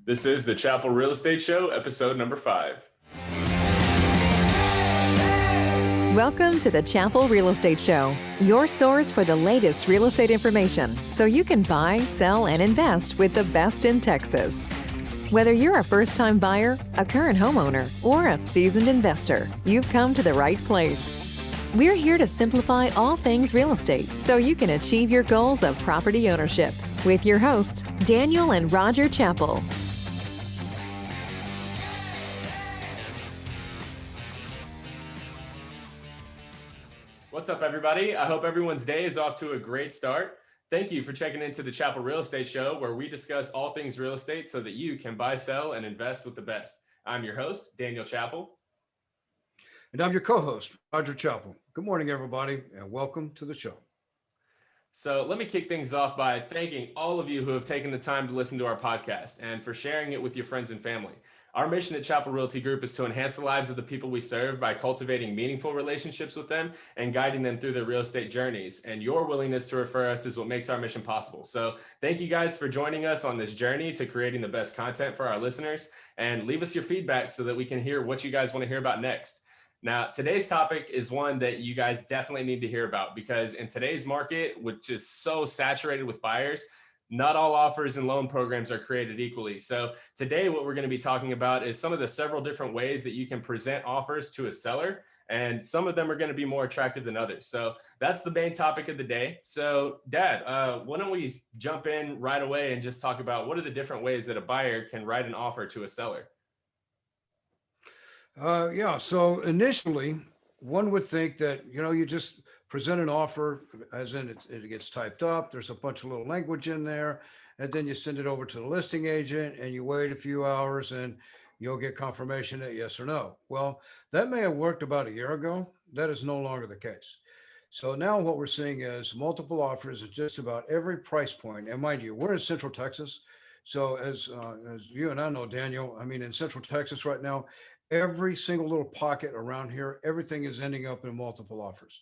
This is the Chappell Real Estate Show, episode number 5. Welcome to the Chappell Real Estate Show, your source for the latest real estate information so you can buy, sell, and invest with the best in Texas. Whether you're a first-time buyer, a current homeowner, or a seasoned investor, you've come to the right place. We're here to simplify all things real estate so you can achieve your goals of property ownership with your hosts, Daniel and Roger Chappell. What's up, everybody? I hope everyone's day is off to a great start. Thank you for checking into the Chappell Real Estate Show, where we discuss all things real estate so that you can buy, sell, and invest with the best. I'm your host, Daniel Chappell. And I'm your co-host, Roger Chappell. Good morning, everybody, and welcome to the show. So let me kick things off by thanking all of you who have taken the time to listen to our podcast and for sharing it with your friends and family. Our mission at Chappell Realty Group is to enhance the lives of the people we serve by cultivating meaningful relationships with them and guiding them through their real estate journeys. And your willingness to refer us is what makes our mission possible. So thank you guys for joining us on this journey to creating the best content for our listeners, and leave us your feedback so that we can hear what you guys want to hear about next. Now, today's topic is one that you guys definitely need to hear about, because in today's market, which is so saturated with buyers, not all offers and loan programs are created equally. So today, what we're going to be talking about is some of the several different ways that you can present offers to a seller, and some of them are going to be more attractive than others. So that's the main topic of the day. So Dad, why don't we jump in right away and just talk about what are the different ways that a buyer can write an offer to a seller? So initially, one would think that, you just present an offer, as in it gets typed up, there's a bunch of little language in there, and then you send it over to the listing agent and you wait a few hours and you'll get confirmation that yes or no. Well, that may have worked about a year ago. That is no longer the case. So now what we're seeing is multiple offers at just about every price point. And mind you, we're in Central Texas. So as you and I know, Daniel, I mean, in Central Texas right now, every single little pocket around here, everything is ending up in multiple offers.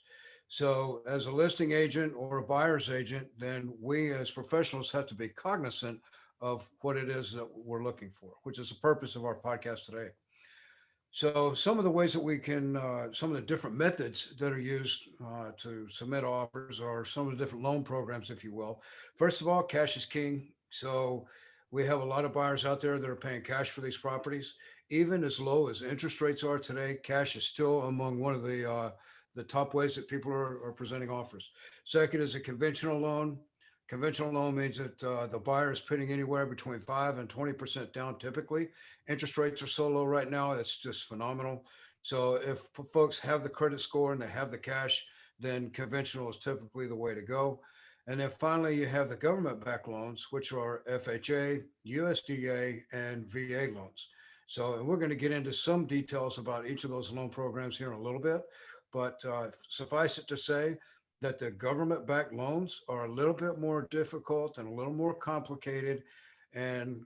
So as a listing agent or a buyer's agent, then we as professionals have to be cognizant of what it is that we're looking for, which is the purpose of our podcast today. So some of the ways that we can, some of the different methods that are used to submit offers, or some of the different loan programs, if you will. First of all, cash is king. So we have a lot of buyers out there that are paying cash for these properties. Even as low as interest rates are today, cash is still among one of the top ways that people are presenting offers. Second is a conventional loan. Conventional loan means that the buyer is putting anywhere between 5 and 20% down typically. Interest rates are so low right now, it's just phenomenal. So if folks have the credit score and they have the cash, then conventional is typically the way to go. And then finally, you have the government-backed loans, which are FHA, USDA, and VA loans. So we're going to get into some details about each of those loan programs here in a little bit. But suffice it to say that the government-backed loans are a little bit more difficult and a little more complicated, and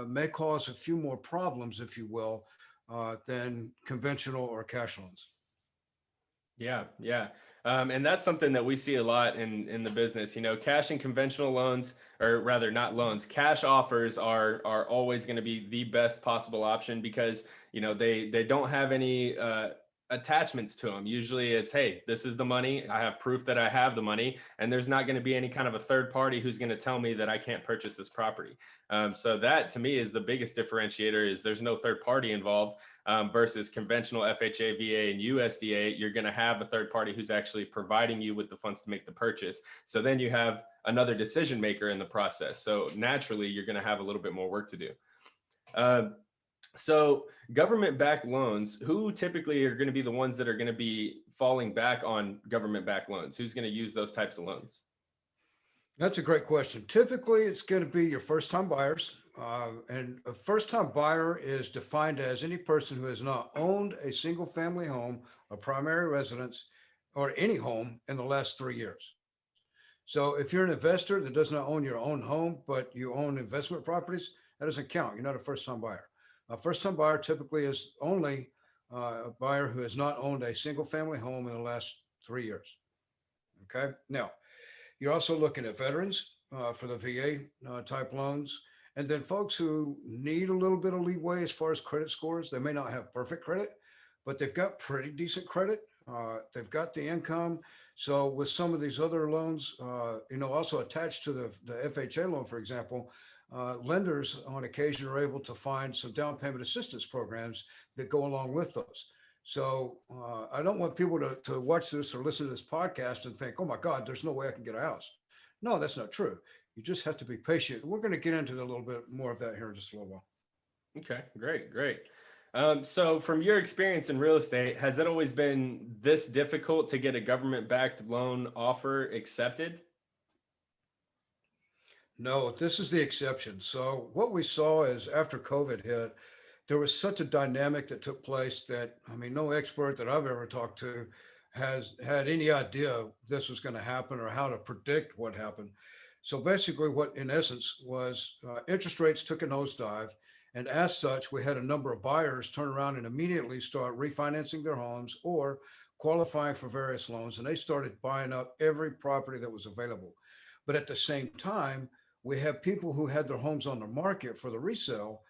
may cause a few more problems, if you will, than conventional or cash loans. Yeah. And that's something that we see a lot in the business. Cash and conventional loans, or rather not loans, cash offers are always going to be the best possible option, because, they don't have any attachments to them. Usually it's, hey, this is the money. I have proof that I have the money, and there's not going to be any kind of a third party who's going to tell me that I can't purchase this property. So that to me is the biggest differentiator, is there's no third party involved. Versus conventional FHA, VA, and USDA, you're going to have a third party who's actually providing you with the funds to make the purchase. So then you have another decision maker in the process. So naturally, you're going to have a little bit more work to do. So government-backed loans, who typically are going to be the ones that are going to be falling back on government-backed loans? Who's going to use those types of loans? That's a great question. Typically, it's going to be your first-time buyers. And a first-time buyer is defined as any person who has not owned a single-family home, a primary residence, or any home in the last 3 years. So if you're an investor that does not own your own home, but you own investment properties, that doesn't count. You're not a first-time buyer. A first-time buyer typically is only a buyer who has not owned a single-family home in the last 3 years. Okay. Now, you're also looking at veterans for the VA type loans, And then folks who need a little bit of leeway as far as credit scores, they may not have perfect credit, but they've got pretty decent credit. They've got the income. So with some of these other loans, also attached to the FHA loan, for example, lenders on occasion are able to find some down payment assistance programs that go along with those. So I don't want people to watch this or listen to this podcast and think, oh my God, there's no way I can get a house. No, that's not true. You just have to be patient. We're going to get into a little bit more of that here in just a little while. Okay, great. So from your experience in real estate, has it always been this difficult to get a government-backed loan offer accepted? No, this is the exception. So what we saw is after COVID hit, there was such a dynamic that took place that, I mean, no expert that I've ever talked to has had any idea this was going to happen or how to predict what happened. So basically, what in essence was interest rates took a nosedive. And as such, we had a number of buyers turn around and immediately start refinancing their homes or qualifying for various loans. And they started buying up every property that was available. But at the same time, we have people who had their homes on the market for the resale,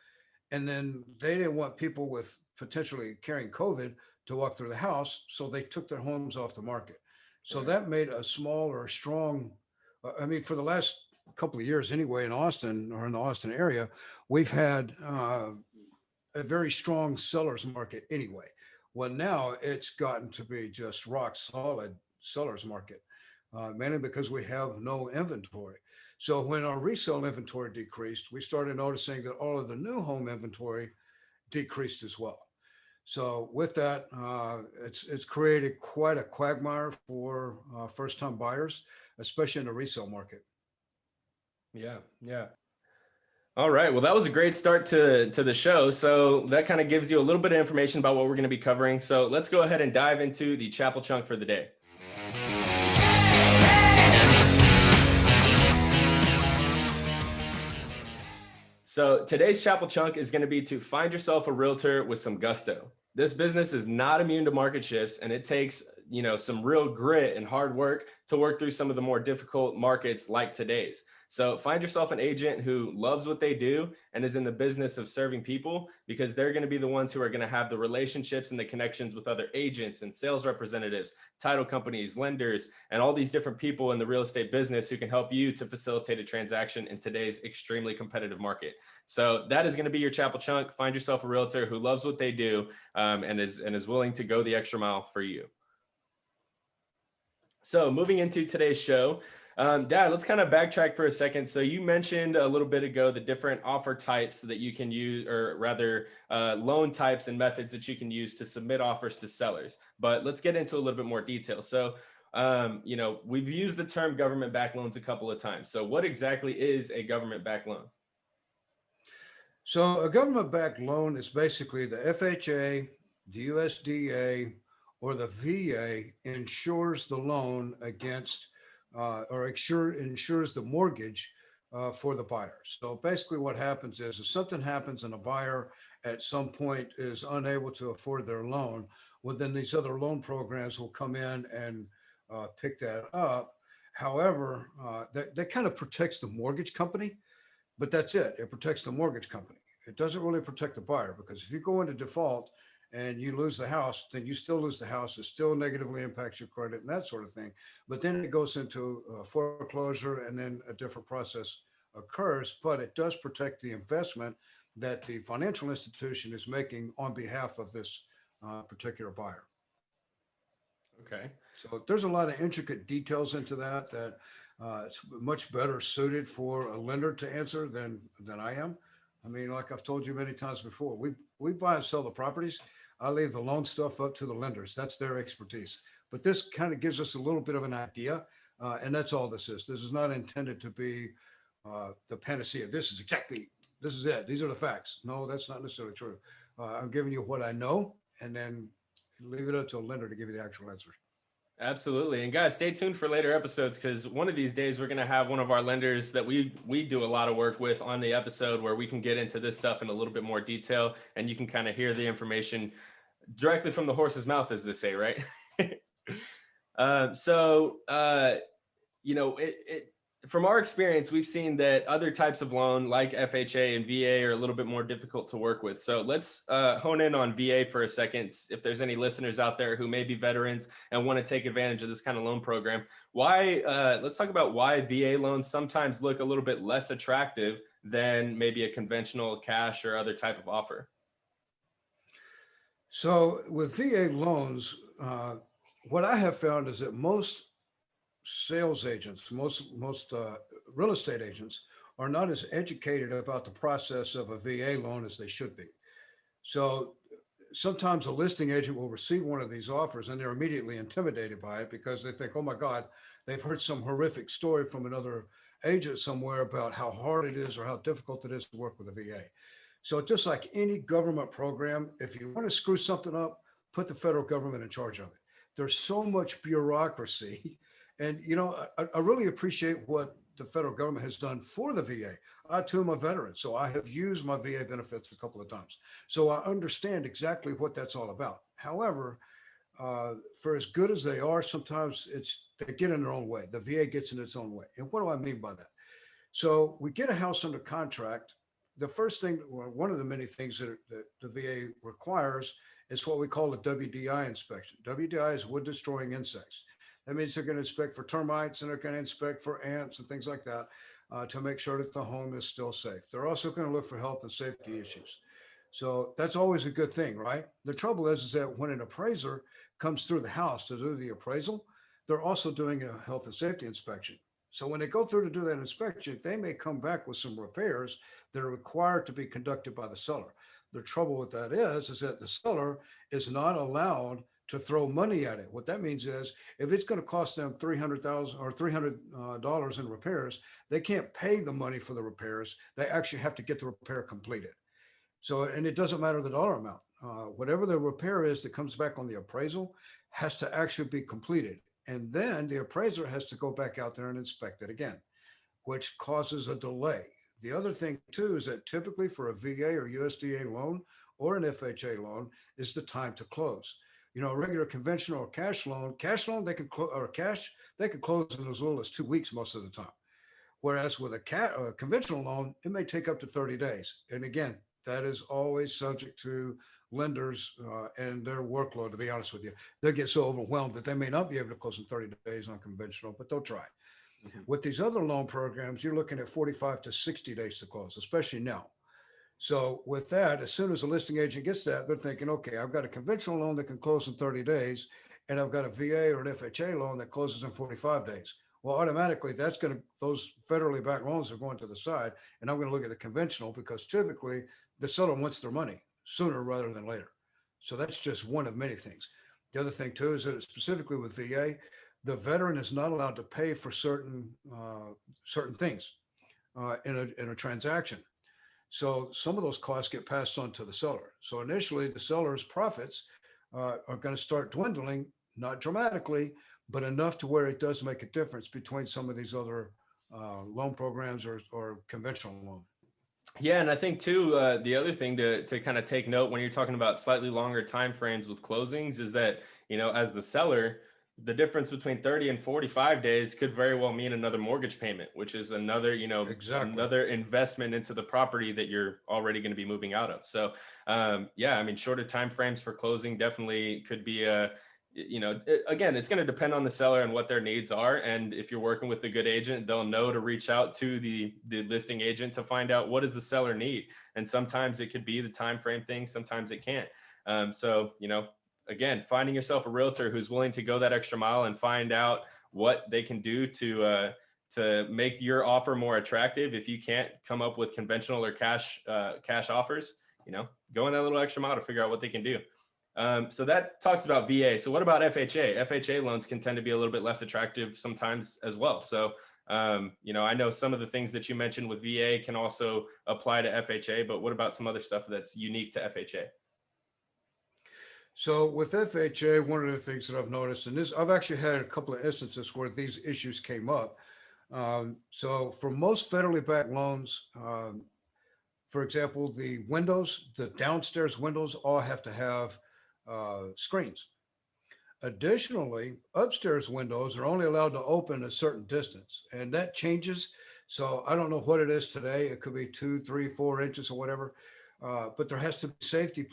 and then they didn't want people with potentially carrying COVID to walk through the house, so they took their homes off the market. So Right. that made a small or strong, I mean, for the last couple of years anyway, in Austin or in the Austin area, we've had a very strong seller's market anyway. Well, now it's gotten to be just rock solid seller's market, mainly because we have no inventory. So when our resale inventory decreased, we started noticing that all of the new home inventory decreased as well. So with that, it's created quite a quagmire for first-time buyers, especially in the resale market. Yeah. All right. Well, that was a great start to the show. So that kind of gives you a little bit of information about what we're going to be covering. So let's go ahead and dive into the Chappell chunk for the day. So today's Chappell chunk is going to be to find yourself a realtor with some gusto. This business is not immune to market shifts, and it takes, some real grit and hard work to work through some of the more difficult markets like today's. So find yourself an agent who loves what they do and is in the business of serving people, because they're going to be the ones who are going to have the relationships and the connections with other agents and sales representatives, title companies, lenders, and all these different people in the real estate business who can help you to facilitate a transaction in today's extremely competitive market. So that is going to be your Chappell chunk. Find yourself a realtor who loves what they do, and is willing to go the extra mile for you. So moving into today's show, Dad, let's kind of backtrack for a second. So you mentioned a little bit ago the different offer types that you can use, or rather loan types and methods that you can use to submit offers to sellers. But let's get into a little bit more detail. So, we've used the term government-backed loans a couple of times. So what exactly is a government-backed loan? So a government-backed loan is basically the FHA, the USDA, or the VA insures the loan against insures the mortgage for the buyer. So basically what happens is if something happens and a buyer at some point is unable to afford their loan, well, then these other loan programs will come in and pick that up. However, that kind of protects the mortgage company, but that's it. It protects the mortgage company. It doesn't really protect the buyer, because if you go into default and you lose the house, then you still lose the house. It still negatively impacts your credit and that sort of thing. But then it goes into foreclosure, and then a different process occurs. But it does protect the investment that the financial institution is making on behalf of this particular buyer. Okay. So there's a lot of intricate details into that it's much better suited for a lender to answer than I am. I mean, like I've told you many times before, we buy and sell the properties. I leave the loan stuff up to the lenders. That's their expertise. But this kind of gives us a little bit of an idea, and that's all this is. This is not intended to be the panacea. This is it. These are the facts. No, that's not necessarily true. I'm giving you what I know, and then leave it up to a lender to give you the actual answer. Absolutely. And guys, stay tuned for later episodes, because one of these days we're going to have one of our lenders that we do a lot of work with on the episode, where we can get into this stuff in a little bit more detail, and you can kind of hear the information directly from the horse's mouth, as they say, right? from our experience, we've seen that other types of loan like FHA and VA are a little bit more difficult to work with. So let's hone in on VA for a second. If there's any listeners out there who may be veterans and want to take advantage of this kind of loan program, let's talk about why VA loans sometimes look a little bit less attractive than maybe a conventional cash or other type of offer. So with VA loans, what I have found is that most sales agents, most real estate agents are not as educated about the process of a VA loan as they should be. So sometimes a listing agent will receive one of these offers and they're immediately intimidated by it because they think, oh my God, they've heard some horrific story from another agent somewhere about how hard it is or how difficult it is to work with a VA. So just like any government program, if you want to screw something up, put the federal government in charge of it. There's so much bureaucracy. And, I really appreciate what the federal government has done for the VA. I too am a veteran, so I have used my VA benefits a couple of times. So I understand exactly what that's all about. However, for as good as they are, sometimes they get in their own way. The VA gets in its own way. And what do I mean by that? So we get a house under contract. The first thing, or one of the many things that the VA requires is what we call a WDI inspection. WDI is wood destroying insects. That means they're going to inspect for termites and they're going to inspect for ants and things like that to make sure that the home is still safe. They're also going to look for health and safety issues. So that's always a good thing, right? The trouble is that when an appraiser comes through the house to do the appraisal, they're also doing a health and safety inspection. So when they go through to do that inspection, they may come back with some repairs that are required to be conducted by the seller. The trouble with that is that the seller is not allowed to throw money at it. What that means is if it's going to cost them $300,000 or $300 in repairs, they can't pay the money for the repairs. They actually have to get the repair completed. So, and it doesn't matter the dollar amount. Whatever the repair is that comes back on the appraisal has to actually be completed. And then the appraiser has to go back out there and inspect it again, which causes a delay. The other thing too is that typically for a VA or USDA loan or an FHA loan is the time to close. A regular conventional or cash loan, they can close in as little as 2 weeks most of the time. Whereas with a conventional loan, it may take up to 30 days. And again, that is always subject to lenders and their workload, to be honest with you. They get so overwhelmed that they may not be able to close in 30 days on conventional, but they'll try. Mm-hmm. With these other loan programs, you're looking at 45 to 60 days to close, especially now. So with that, as soon as a listing agent gets that, they're thinking, okay, I've got a conventional loan that can close in 30 days, and I've got a VA or an FHA loan that closes in 45 days. Well, automatically, those federally backed loans are going to the side, and I'm going to look at the conventional because typically the seller wants their money sooner rather than later. So that's just one of many things. The other thing too is that specifically with VA, the veteran is not allowed to pay for certain things in a transaction. So some of those costs get passed on to the seller. So initially, the seller's profits are going to start dwindling, not dramatically, but enough to where it does make a difference between some of these other loan programs or conventional loan. Yeah, and I think too, the other thing to kind of take note when you're talking about slightly longer timeframes with closings is that, as the seller, the difference between 30 and 45 days could very well mean another mortgage payment, which is another, Exactly. another investment into the property that you're already going to be moving out of. So, shorter timeframes for closing definitely could be again, it's going to depend on the seller and what their needs are. And if you're working with a good agent, they'll know to reach out to the listing agent to find out what does the seller need. And sometimes it could be the time frame thing. Sometimes it can't. Again, finding yourself a realtor who's willing to go that extra mile and find out what they can do to make your offer more attractive. If you can't come up with conventional or cash offers, go in that little extra mile to figure out what they can do. So that talks about VA. So what about FHA? FHA loans can tend to be a little bit less attractive sometimes as well. So, I know some of the things that you mentioned with VA can also apply to FHA, but what about some other stuff that's unique to FHA? So with FHA, one of the things that I've noticed, and I've actually had a couple of instances where these issues came up. So for most federally backed loans, for example, the downstairs windows all have to have screens. Additionally, upstairs windows are only allowed to open a certain distance, and that changes. So I don't know what it is today. It could be 2, 3, 4 inches or whatever, but there has to be safety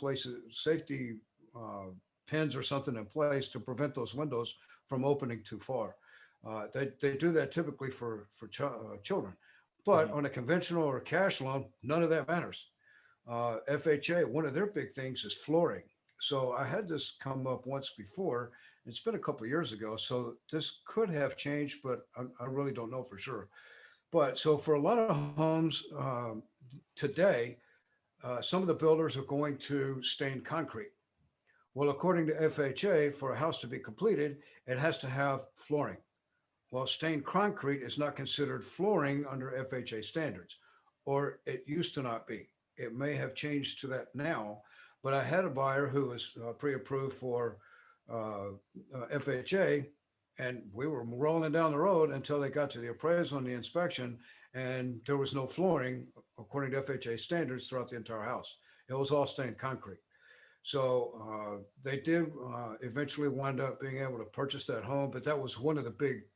pins or something in place to prevent those windows from opening too far. They do that typically for children, but Mhm. on a conventional or cash loan, none of that matters. FHA, one of their big things is flooring. So I had this come up once before. It's been a couple of years ago, so this could have changed, but I really don't know for sure. But so for a lot of homes today, some of the builders are going to stain concrete. Well, according to FHA, for a house to be completed, it has to have flooring. Well, stained concrete is not considered flooring under FHA standards, or it used to not be. It may have changed to that now, but I had a buyer who was pre-approved for uh, FHA, and we were rolling down the road until they got to the appraisal and the inspection, and there was no flooring according to FHA standards throughout the entire house. It was all stained concrete. So they did eventually wind up being able to purchase that home, but that was one of the big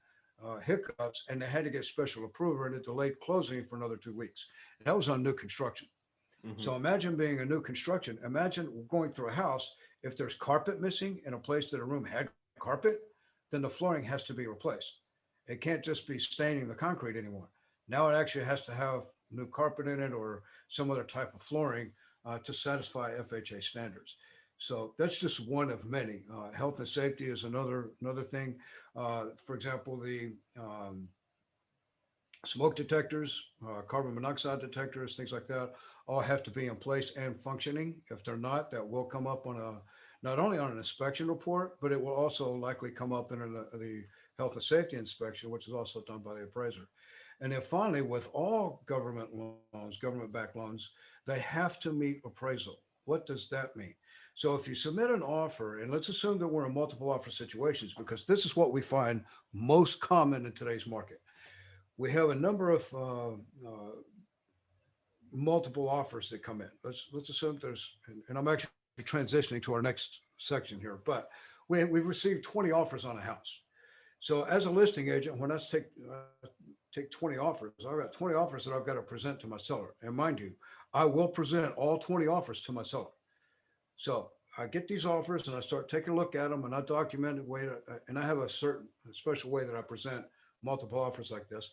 hiccups, and they had to get special approval, and it delayed closing for another 2 weeks. And that was on new construction. Mhm. So imagine being a new construction. Imagine going through a house. If there's carpet missing in a place that a room had carpet, then the flooring has to be replaced. It can't just be staining the concrete anymore. Now it actually has to have new carpet in it or some other type of flooring to satisfy FHA standards. So that's just one of many. Health and safety is another thing. For example, the smoke detectors, carbon monoxide detectors, things like that, all have to be in place and functioning. If they're not, that will come up on not only on an inspection report, but it will also likely come up in the health and safety inspection, which is also done by the appraiser. And then finally, with all government loans, government-backed loans, they have to meet appraisal. What does that mean? So if you submit an offer, and let's assume that we're in multiple offer situations, because this is what we find most common in today's market. We have a number of multiple offers that come in. Let's assume and I'm actually transitioning to our next section here, but we've received 20 offers on a house. So as a listing agent, when I take 20 offers, I've got 20 offers that I've got to present to my seller. And mind you, I will present all 20 offers to my seller. So I get these offers and I start taking a look at them and I document it and I have a special way that I present multiple offers like this.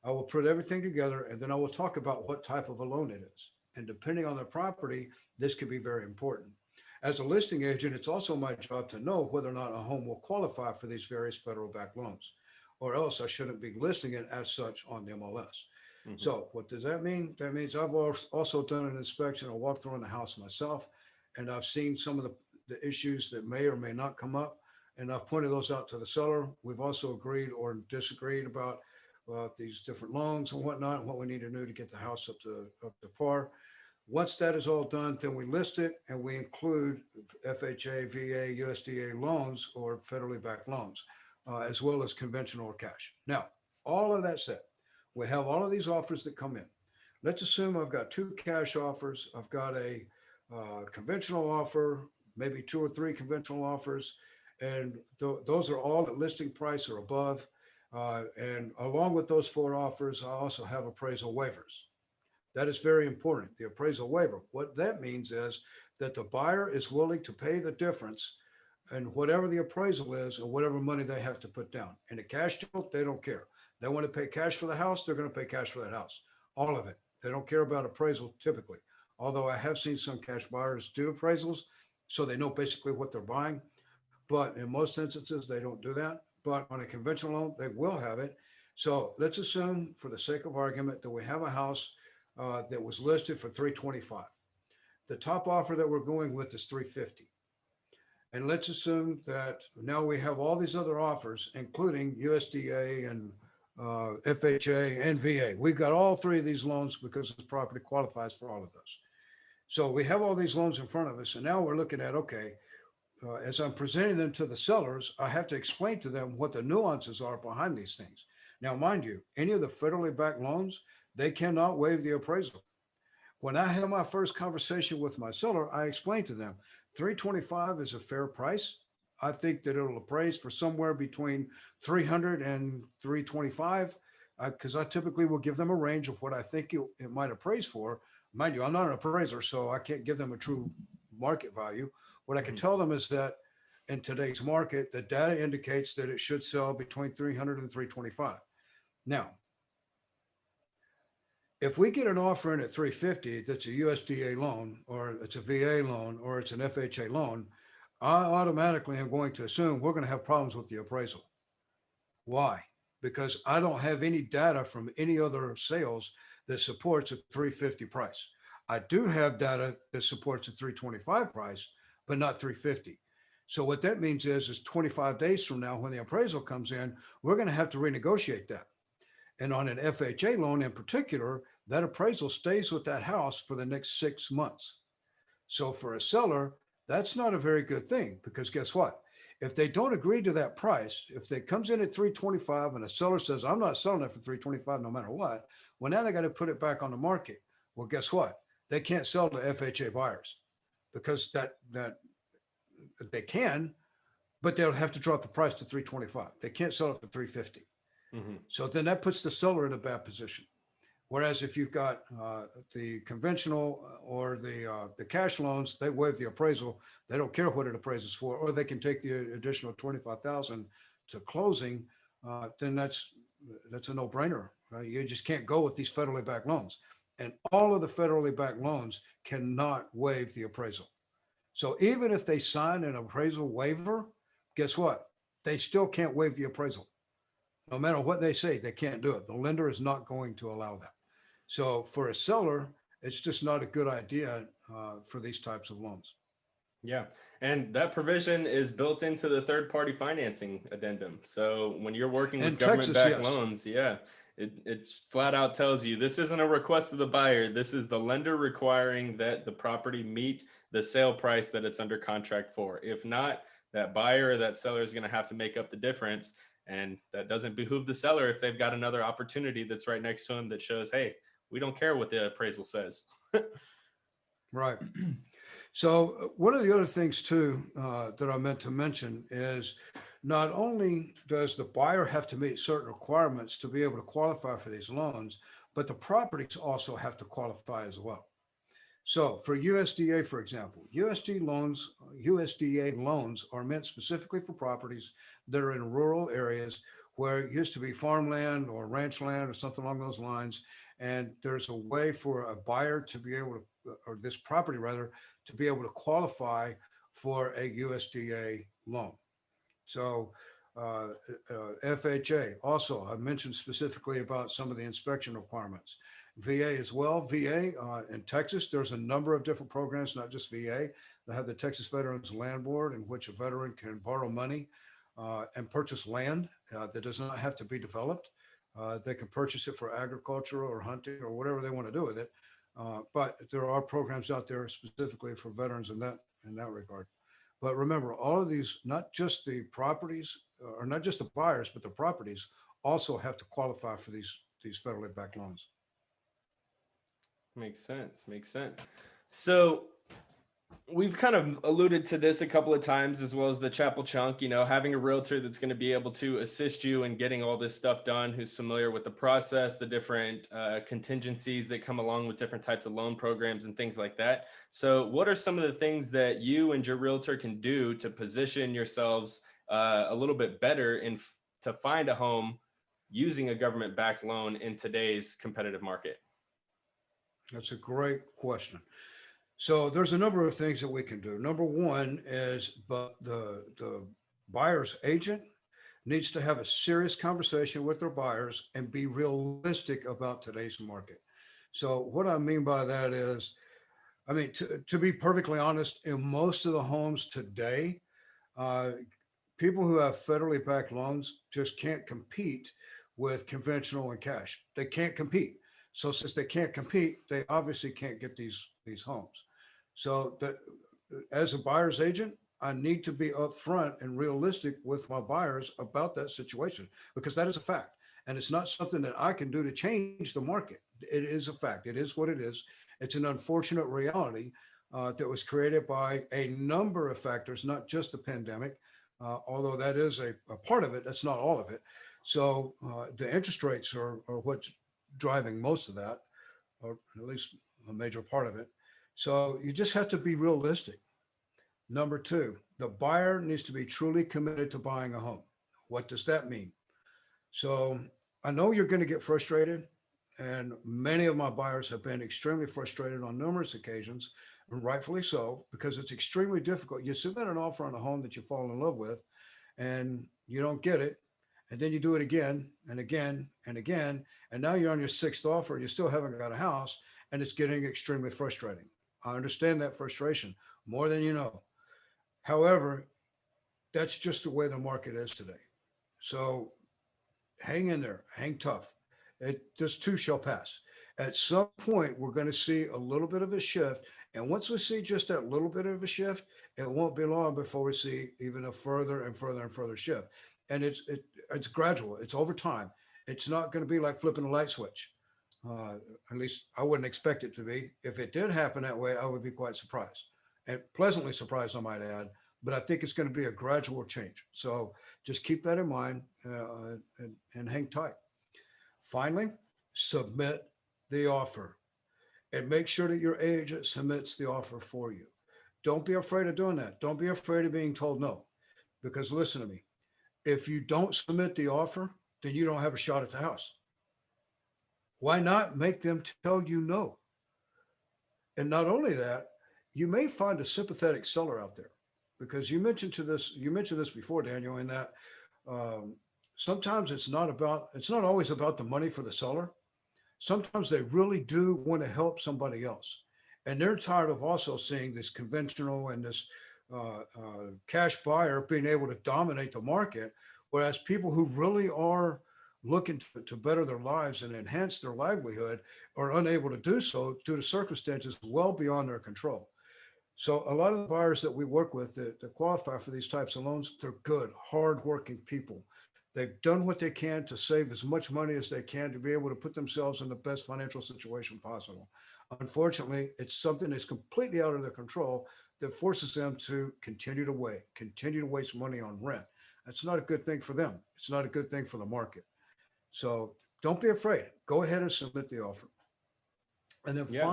I will put everything together and then I will talk about what type of a loan it is. And depending on the property, this could be very important. As a listing agent, it's also my job to know whether or not a home will qualify for these various federal backed loans, or else I shouldn't be listing it as such on the MLS. Mhm. So what does that mean? That means I've also done an inspection, a walkthrough in the house myself, and I've seen some of the issues that may or may not come up, and I've pointed those out to the seller. We've also agreed or disagreed about these different loans and whatnot, and what we need to do to get the house up to par. Once that is all done, then we list it and we include FHA, VA, USDA loans or federally backed loans, as well as conventional or cash. Now, all of that said, we have all of these offers that come in. Let's assume I've got 2 cash offers. I've got a conventional offer, maybe 2 or 3 conventional offers, and those are all at listing price or above. And along with those 4 offers, I also have appraisal waivers. That is very important. The appraisal waiver. What that means is that the buyer is willing to pay the difference and whatever the appraisal is and whatever money they have to put down. In a cash deal, they don't care. They want to pay cash for the house, they're going to pay cash for that house. All of it. They don't care about appraisal typically. Although I have seen some cash buyers do appraisals, so they know basically what they're buying. But in most instances, they don't do that. But on a conventional loan, they will have it. So let's assume, for the sake of argument, that we have a house that was listed for 325. The top offer that we're going with is 350. And let's assume that now we have all these other offers, including USDA and FHA and VA. We've got all 3 of these loans because the property qualifies for all of those. So we have all these loans in front of us, and now we're looking at, okay, as I'm presenting them to the sellers, I have to explain to them what the nuances are behind these things. Now, mind you, any of the federally backed loans, they cannot waive the appraisal. When I had my first conversation with my seller, I explained to them 325 is a fair price. I think that it'll appraise for somewhere between 300 and 325, because I typically will give them a range of what I think it might appraise for. Mind you, I'm not an appraiser, so I can't give them a true market value. What I can Mhm. tell them is that in today's market, the data indicates that it should sell between 300 and 325. Now, if we get an offer in at 350 that's a USDA loan, or it's a VA loan, or it's an FHA loan, I automatically am going to assume we're going to have problems with the appraisal. Why? Because I don't have any data from any other sales that supports a 350 price. I do have data that supports a 325 price, but not 350. So what that means is 25 days from now, when the appraisal comes in, we're going to have to renegotiate that. And on an FHA loan in particular, that appraisal stays with that house for the next 6 months. So for a seller, that's not a very good thing, because guess what? If they don't agree to that price, if they comes in at 325 and a seller says, I'm not selling it for 325 no matter what, well, now they got to put it back on the market. Well, guess what? They can't sell to FHA buyers, because that they can, but they'll have to drop the price to 325. They can't sell it for 350. Mhm. So then that puts the seller in a bad position. Whereas if you've got the conventional or the cash loans, they waive the appraisal. They don't care what it appraises for, or they can take the additional 25,000 to closing. Then that's a no brainer. You just can't go with these federally backed loans, and all of the federally backed loans cannot waive the appraisal. So even if they sign an appraisal waiver, guess what? They still can't waive the appraisal. No matter what they say, they can't do it. The lender is not going to allow that. So for a seller, it's just not a good idea for these types of loans. Yeah. And that provision is built into the third party financing addendum. So when you're working with In government Texas, backed yes. loans, yeah, it flat out tells you this isn't a request of the buyer. This is the lender requiring that the property meet the sale price that it's under contract for. If not, that buyer or that seller is going to have to make up the difference. And that doesn't behoove the seller if they've got another opportunity that's right next to them that shows, hey, we don't care what the appraisal says. Right. So one of the other things too that I meant to mention is not only does the buyer have to meet certain requirements to be able to qualify for these loans, but the properties also have to qualify as well. So for USDA, for example, USDA loans are meant specifically for properties that are in rural areas where it used to be farmland or ranch land or something along those lines. And there's a way for a buyer to be able to, or this property rather, to be able to qualify for a USDA loan. So FHA also, I mentioned specifically about some of the inspection requirements. VA as well. VA in Texas, there's a number of different programs, not just VA. They have the Texas Veterans Land Board, in which a veteran can borrow money and purchase land that does not have to be developed. They can purchase it for agriculture or hunting or whatever they want to do with it. But there are programs out there specifically for veterans in that regard. But remember, all of these, not just the properties or not just the buyers, but the properties also have to qualify for these federally backed loans. Makes sense. Makes sense. So we've kind of alluded to this a couple of times, as well as the Chappell chunk, having a realtor that's going to be able to assist you in getting all this stuff done, who's familiar with the process, the different contingencies that come along with different types of loan programs and things like that. So what are some of the things that you and your realtor can do to position yourselves a little bit better to find a home using a government backed loan in today's competitive market? That's a great question. So there's a number of things that we can do. Number one is, but the buyer's agent needs to have a serious conversation with their buyers and be realistic about today's market. So what I mean by that is, I mean, to be perfectly honest, in most of the homes today, uh, people who have federally backed loans just can't compete with conventional and cash. They can't compete. So since they can't compete, they obviously can't get these homes. So that as a buyer's agent, I need to be upfront and realistic with my buyers about that situation, because that is a fact. And it's not something that I can do to change the market. It is a fact. It is what it is. It's an unfortunate reality that was created by a number of factors, not just the pandemic, although that is a part of it, that's not all of it. So the interest rates are what's driving most of that, or at least a major part of it. So you just have to be realistic. Number two, the buyer needs to be truly committed to buying a home. What does that mean? So I know you're going to get frustrated, and many of my buyers have been extremely frustrated on numerous occasions, and rightfully so, because it's extremely difficult. You submit an offer on a home that you fall in love with, and you don't get it. And then you do it again and again and again. And now you're on your sixth offer, and you still haven't got a house, and it's getting extremely frustrating. I understand that frustration more than you know. However, that's just the way the market is today. So hang in there, hang tough. This too shall pass. At some point, we're going to see a little bit of a shift. And once we see just that little bit of a shift, it won't be long before we see even a further and further and further shift. And it's gradual. It's over time. It's not going to be like flipping a light switch. Uh, at least I wouldn't expect it to be. If it did happen that way, I would be quite surprised and pleasantly surprised, I might add. But I think it's going to be a gradual change. So just keep that in mind and hang tight. Finally, submit the offer and make sure that your agent submits the offer for you. Don't be afraid of doing that. Don't be afraid of being told no. Because listen to me, if you don't submit the offer, then you don't have a shot at the house. Why not make them tell you no? And not only that, you may find a sympathetic seller out there because you mentioned this before, Daniel, in that um, sometimes it's not always about the money for the seller. Sometimes they really do want to help somebody else. And they're tired of also seeing this conventional and this cash buyer being able to dominate the market, whereas people who really are looking to better their lives and enhance their livelihood are unable to do so due to circumstances well beyond their control. So a lot of the buyers that we work with that qualify for these types of loans, they're good, hardworking people. They've done what they can to save as much money as they can to be able to put themselves in the best financial situation possible. Unfortunately, it's something that's completely out of their control that forces them to continue to waste money on rent. That's not a good thing for them. It's not a good thing for the market. So don't be afraid. Go ahead and submit the offer. And then Yeah.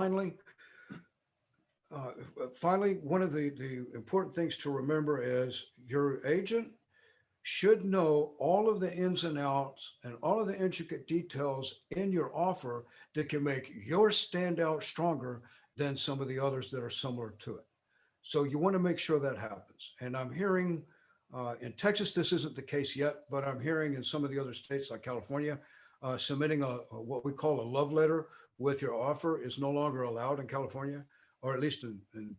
uh, finally, one of the important things to remember is your agent should know all of the ins and outs and all of the intricate details in your offer that can make your stand out stronger than some of the others that are similar to it. So you want to make sure that happens. And I'm hearing in Texas, this isn't the case yet, but I'm hearing in some of the other states like California, submitting what we call a love letter with your offer is no longer allowed in California, or at least in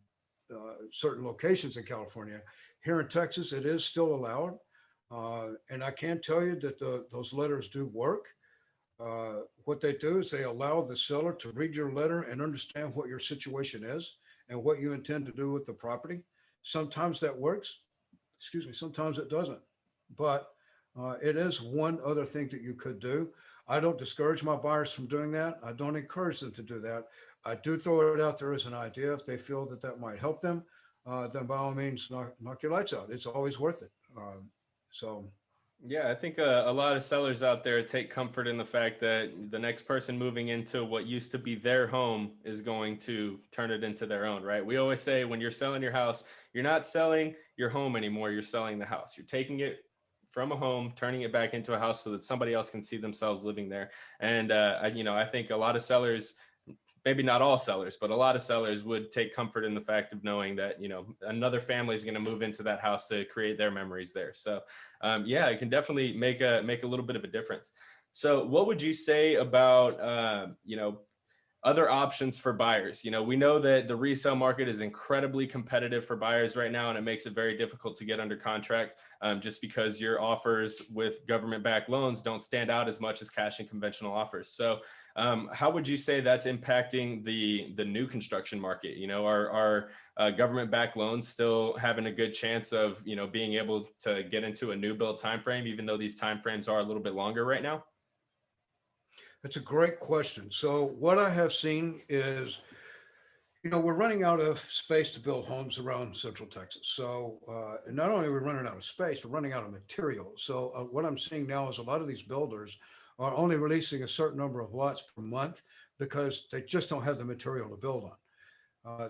certain locations in California. Here in Texas, it is still allowed. And I can tell you that those letters do work. What they do is they allow the seller to read your letter and understand what your situation is and what you intend to do with the property. Sometimes that works. Excuse me. Sometimes it doesn't. But it is one other thing that you could do. I don't discourage my buyers from doing that. I don't encourage them to do that. I do throw it out there as an idea. If they feel that that might help them, then by all means, knock your lights out. It's always worth it. So Yeah, I think a lot of sellers out there take comfort in the fact that the next person moving into what used to be their home is going to turn it into their own, right? We always say when you're selling your house, you're not selling your home anymore, you're selling the house. You're taking it from a home, turning it back into a house so that somebody else can see themselves living there. And, I think a lot of sellers, maybe not all sellers, but a lot of sellers would take comfort in the fact of knowing that, another family is going to move into that house to create their memories there. So, yeah, it can definitely make a little bit of a difference. So what would you say about, other options for buyers? We know that the resale market is incredibly competitive for buyers right now, and it makes it very difficult to get under contract just because your offers with government-backed loans don't stand out as much as cash and conventional offers. So how would you say that's impacting the new construction market? Are government-backed loans still having a good chance of, being able to get into a new build timeframe, even though these timeframes are a little bit longer right now? that's a great question. So what I have seen is, we're running out of space to build homes around Central Texas. So and not only are we running out of space, we're running out of material. So what I'm seeing now is a lot of these builders are only releasing a certain number of lots per month because they just don't have the material to build on.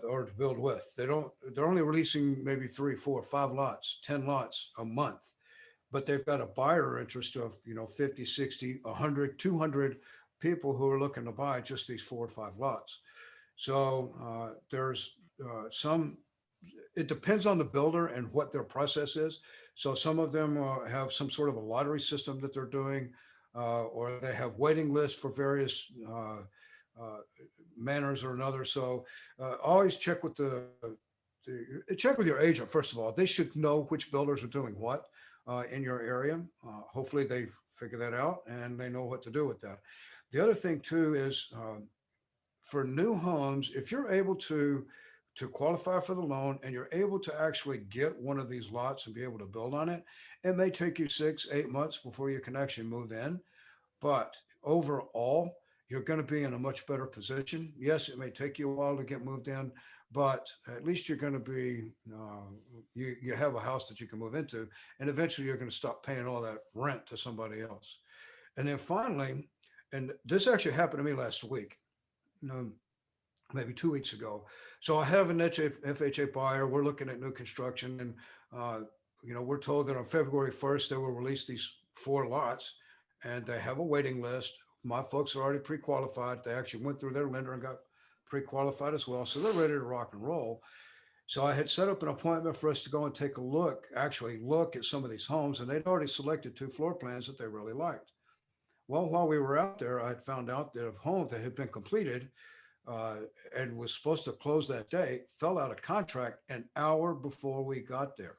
Or to build with. They're only releasing maybe 3, 4, 5 lots, 10 lots a month, but they've got a buyer interest of, 50, 60, 100, 200 people who are looking to buy just these 4 or 5 lots. So there's some, it depends on the builder and what their process is. So some of them have some sort of a lottery system that they're doing, or they have waiting lists for various manners or another. So always check with check with your agent. First of all, they should know which builders are doing what in your area. Hopefully they figure that out and they know what to do with that. The other thing too is for new homes, if you're able to qualify for the loan and you're able to actually get one of these lots and be able to build on it, it may take you 6, 8 months before you can actually move in. But overall, you're going to be in a much better position. Yes, it may take you a while to get moved in, but at least you're going to be, you have a house that you can move into, and eventually you're going to stop paying all that rent to somebody else. And then finally, and this actually happened to me last week, maybe 2 weeks ago. So I have an FHA buyer. We're looking at new construction, and we're told that on February 1st they will release these 4 lots, and they have a waiting list. My folks are already pre-qualified. They actually went through their lender and got pre-qualified as well. So they're ready to rock and roll. So I had set up an appointment for us to go and take a look at some of these homes, and they'd already selected 2 floor plans that they really liked. Well, while we were out there, I had found out that a home that had been completed and was supposed to close that day fell out of contract an hour before we got there.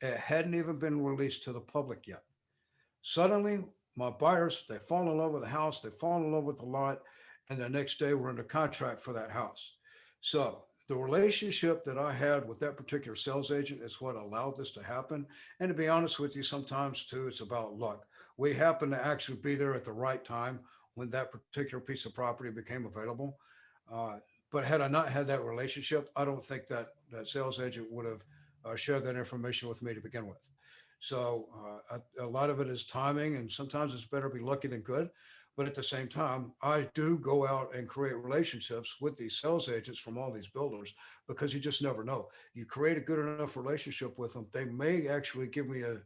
It hadn't even been released to the public yet. Suddenly, my buyers, they fall in love with the house, they fall in love with the lot, and the next day we're under contract for that house. So the relationship that I had with that particular sales agent is what allowed this to happen. And to be honest with you, sometimes too, it's about luck. We happen to actually be there at the right time when that particular piece of property became available. But had I not had that relationship, I don't think that sales agent would have shared that information with me to begin with. So a lot of it is timing, and sometimes it's better to be lucky than good. But at the same time, I do go out and create relationships with these sales agents from all these builders, because you just never know. You create a good enough relationship with them, they may actually give me a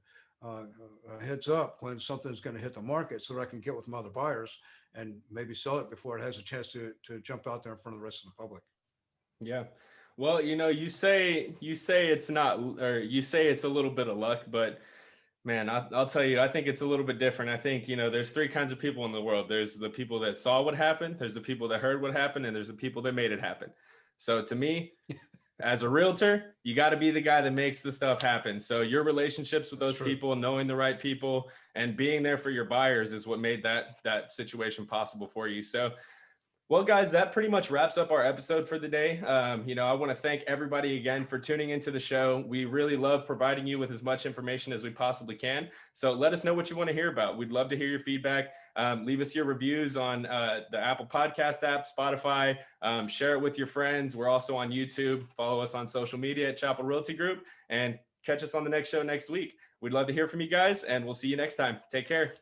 heads up when something's going to hit the market, so that I can get with my other buyers and maybe sell it before it has a chance to jump out there in front of the rest of the public. Yeah. Well, you say it's not, or you say it's a little bit of luck, but man, I'll tell you, I think it's a little bit different. I think, there's 3 kinds of people in the world. There's the people that saw what happened, there's the people that heard what happened, and there's the people that made it happen. So to me, as a realtor, you got to be the guy that makes the stuff happen. So your relationships with those people, knowing the right people, and being there for your buyers is what made that situation possible for you. So, well, guys, that pretty much wraps up our episode for the day. I want to thank everybody again for tuning into the show. We really love providing you with as much information as we possibly can. So let us know what you want to hear about. We'd love to hear your feedback. Leave us your reviews on the Apple Podcast app, Spotify. Share it with your friends. We're also on YouTube. Follow us on social media at Chappell Realty Group, and catch us on the next show next week. We'd love to hear from you guys, and we'll see you next time. Take care.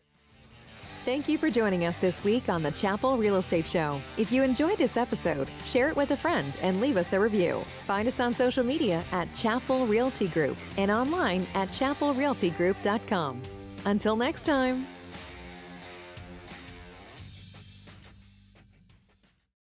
Thank you for joining us this week on the Chappell Real Estate Show. If you enjoyed this episode, share it with a friend and leave us a review. Find us on social media at Chappell Realty Group and online at chappellrealtygroup.com. Until next time.